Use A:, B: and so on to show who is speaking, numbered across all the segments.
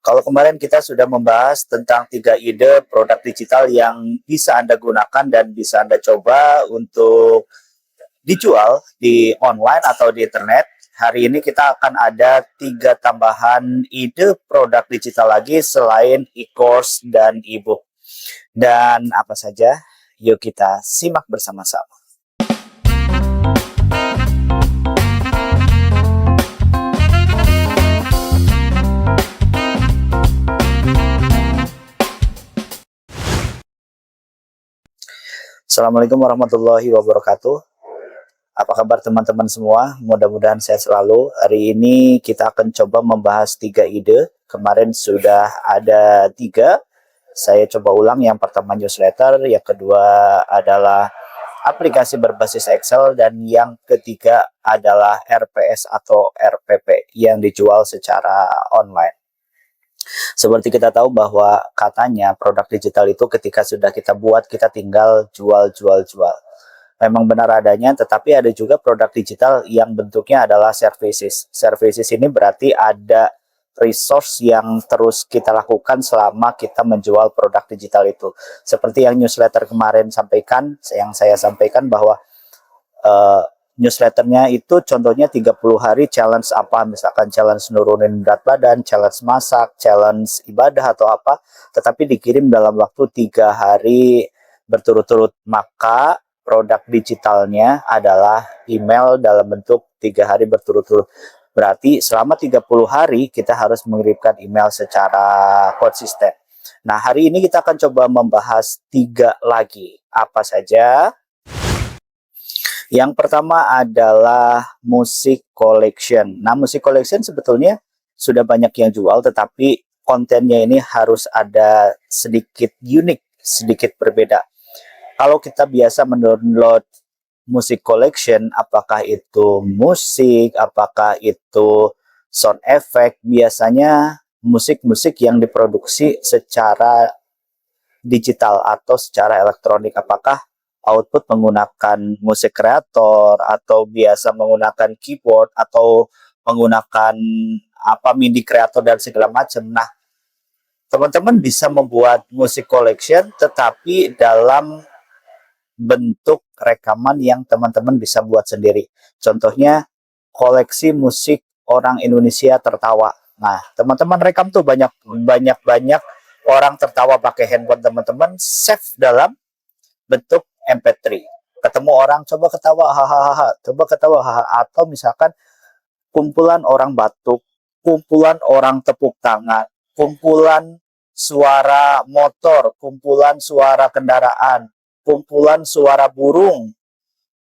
A: Kalau kemarin kita sudah membahas tentang 3 ide produk digital yang bisa Anda gunakan dan bisa Anda coba untuk dijual di online atau di internet. Hari ini kita akan ada 3 tambahan ide produk digital lagi selain e-course dan e-book. Dan apa saja? Yuk kita simak bersama-sama. Assalamualaikum warahmatullahi wabarakatuh. Apa kabar teman-teman semua? Mudah-mudahan sehat selalu. Hari ini kita akan coba membahas 3 ide. Kemarin sudah ada 3. Saya coba ulang. Yang pertama newsletter, yang kedua adalah aplikasi berbasis Excel, dan yang ketiga adalah RPS atau RPP yang dijual secara online. Seperti kita tahu bahwa katanya produk digital itu ketika sudah kita buat, kita tinggal jual. Memang benar adanya, tetapi ada juga produk digital yang bentuknya adalah services. Services ini berarti ada resource yang terus kita lakukan selama kita menjual produk digital itu. Seperti yang newsletter kemarin sampaikan, yang saya sampaikan bahwa newsletternya itu contohnya 30 hari challenge apa, misalkan challenge nurunin berat badan, challenge masak, challenge ibadah atau apa, tetapi dikirim dalam waktu 3 hari berturut-turut. Maka produk digitalnya adalah email dalam bentuk 3 hari berturut-turut. Berarti selama 30 hari kita harus mengirimkan email secara konsisten. Nah, hari ini kita akan coba membahas 3 lagi. Apa saja? Yang pertama adalah music collection. Nah, music collection sebetulnya sudah banyak yang jual, tetapi kontennya ini harus ada sedikit unik, sedikit berbeda. Kalau kita biasa mendownload music collection, apakah itu musik, apakah itu sound effect, biasanya musik-musik yang diproduksi secara digital atau secara elektronik. Apakah output menggunakan musik kreator, atau biasa menggunakan keyboard, atau menggunakan MIDI kreator dan segala macam. Nah, teman-teman bisa membuat musik collection tetapi dalam bentuk rekaman yang teman-teman bisa buat sendiri. Contohnya koleksi musik orang Indonesia tertawa. Nah, teman-teman rekam tuh banyak orang tertawa pakai handphone teman-teman, save dalam bentuk MP3. Ketemu orang, coba ketawa, hahaha, coba ketawa, hahaha. Atau misalkan kumpulan orang batuk, kumpulan orang tepuk tangan, kumpulan suara motor, kumpulan suara kendaraan, kumpulan suara burung,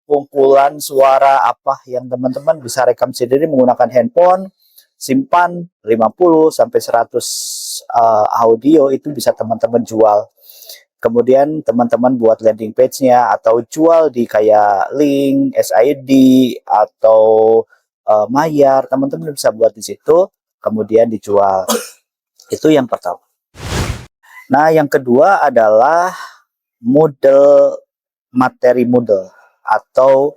A: kumpulan suara apa yang teman-teman bisa rekam sendiri menggunakan handphone, simpan 50 sampai 100 audio, itu bisa teman-teman jual. Kemudian teman-teman buat landing page-nya atau jual di kayak link, SID, atau Mayar, teman-teman bisa buat di situ, kemudian dijual. Itu yang pertama. Nah, yang kedua adalah materi Moodle atau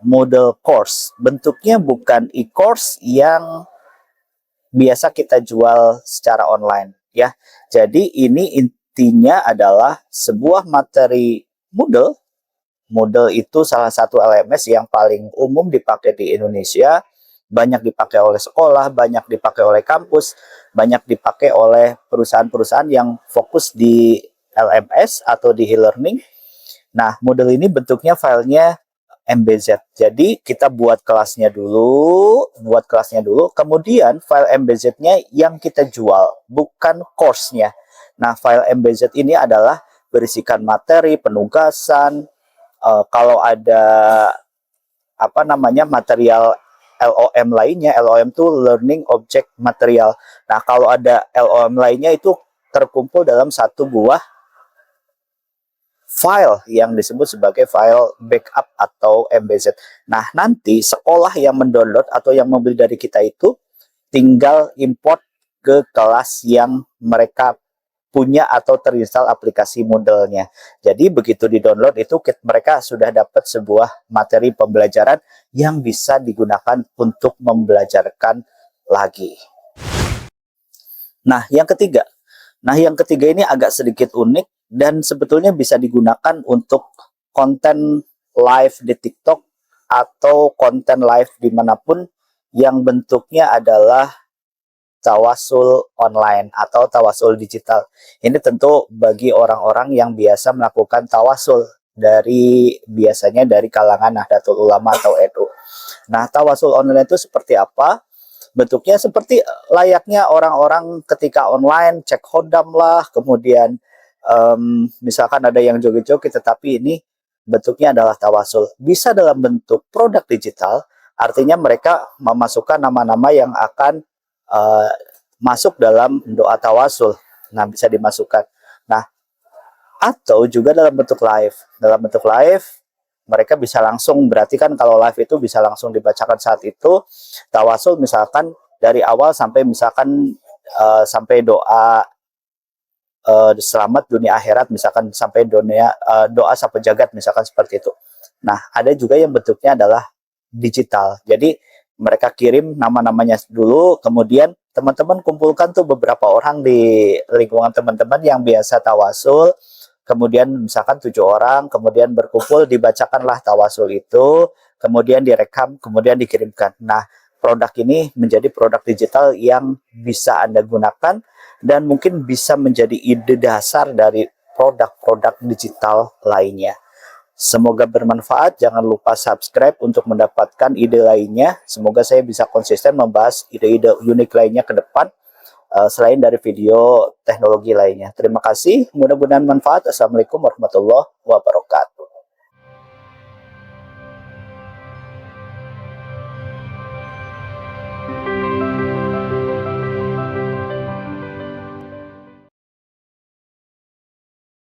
A: Moodle course. Bentuknya bukan e-course yang biasa kita jual secara online, ya. Jadi ini intinya adalah sebuah materi Moodle. Moodle itu salah satu LMS yang paling umum dipakai di Indonesia. Banyak dipakai oleh sekolah, banyak dipakai oleh kampus, banyak dipakai oleh perusahaan-perusahaan yang fokus di LMS atau di e-learning. Nah, Moodle ini bentuknya filenya MBZ. Jadi kita buat kelasnya dulu, kemudian file MBZ-nya yang kita jual, bukan course-nya. Nah, file MBZ ini adalah berisikan materi, penugasan, kalau ada material LOM lainnya. LOM itu Learning Object Material. Nah, kalau ada LOM lainnya itu terkumpul dalam satu buah file yang disebut sebagai file backup atau MBZ. Nah, nanti sekolah yang mendownload atau yang membeli dari kita itu tinggal import ke kelas yang mereka punya atau terinstall aplikasi Moodle-nya. Jadi begitu di-download itu mereka sudah dapat sebuah materi pembelajaran yang bisa digunakan untuk membelajarkan lagi. Nah, yang ketiga. Nah, yang ketiga ini agak sedikit unik dan sebetulnya bisa digunakan untuk konten live di TikTok atau konten live dimanapun yang bentuknya adalah tawasul online atau tawasul digital. Ini tentu bagi orang-orang yang biasa melakukan tawasul biasanya dari kalangan Nahdlatul Ulama atau NU. Nah, tawasul online itu seperti apa? Bentuknya seperti layaknya orang-orang ketika online cek hodam lah, kemudian misalkan ada yang joget-joget, tetapi ini bentuknya adalah tawasul. Bisa dalam bentuk produk digital, artinya mereka memasukkan nama-nama yang akan uh, masuk dalam doa tawasul. Nah, bisa dimasukkan. Nah, atau juga dalam bentuk live. Dalam bentuk live, mereka bisa langsung, berarti kan kalau live itu bisa langsung dibacakan saat itu. Tawasul misalkan dari awal sampai misalkan sampai doa selamat dunia akhirat, misalkan sampai doa sapu jagat, misalkan seperti itu. Nah, ada juga yang bentuknya adalah digital. Jadi mereka kirim nama-namanya dulu, kemudian teman-teman kumpulkan tuh beberapa orang di lingkungan teman-teman yang biasa tawasul, kemudian misalkan 7 orang, kemudian berkumpul, dibacakanlah tawasul itu, kemudian direkam, kemudian dikirimkan. Nah, produk ini menjadi produk digital yang bisa Anda gunakan dan mungkin bisa menjadi ide dasar dari produk-produk digital lainnya. Semoga bermanfaat. Jangan lupa subscribe untuk mendapatkan ide lainnya. Semoga saya bisa konsisten membahas ide-ide unik lainnya ke depan, selain dari video teknologi lainnya. Terima kasih. Mudah-mudahan manfaat. Assalamualaikum warahmatullahi wabarakatuh.